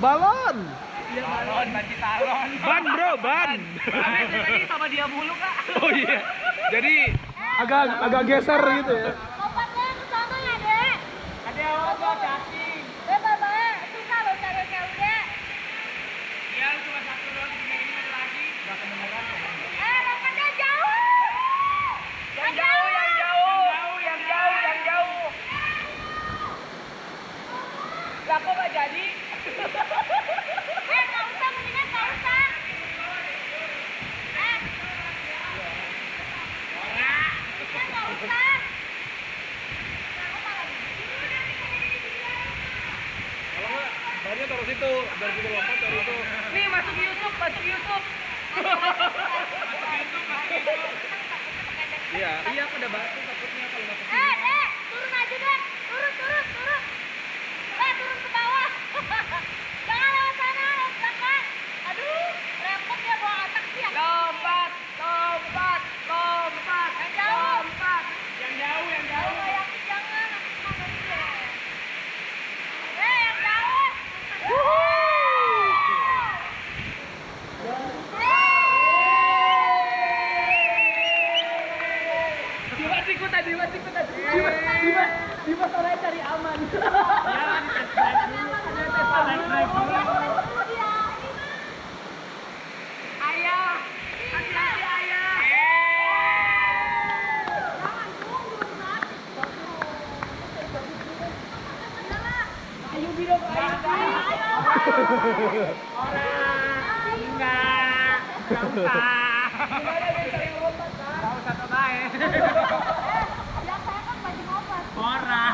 Balon. Iya balon, banci talon. Ban bro, ban. Tadi sama dia mulu kak. Oh iya. Jadi agak geser gitu ya. Lompatnya ke sana ya, Dek. Ada awas lo cacing. Bapak, susah lo cari-cari udah. Iya, cuma satu doang, ini ada lagi. Gak kedengeran kok. Lompatnya jauh. Yang jauh, yang jauh. Yang jauh, yang jauh. Lah kok gak jadi? Nggak usah, mendingan nggak usah. Mendingan nggak usah. Kalau nggak, bannya taruh situ. Biar kita lompat dari itu. Nih masuk YouTube, masuk YouTube. Iya. Iya, aku udah batu takutnya kalau masuk Dek, turun aja deh. Turun. Turun ke bawah. Jangan lewat sana, lewat belakang. Aduh, repot ya bawa anak sih ya. Lompat, lompat, lompat, Yang jauh. lompat. Yang jauh, yang jauh. Kalau yang jangan, aku mau dari dia. Yang jauh. Dimas ikutan. Dimas orangnya cari aman. Iya, tes drive dulu. Ayah, hati-hati ayah. Ayo bilang orang enggak usah. Gimana biar sering lompat kan? Gak usah terbaik. Yang saya kan baju ngobat. Orang.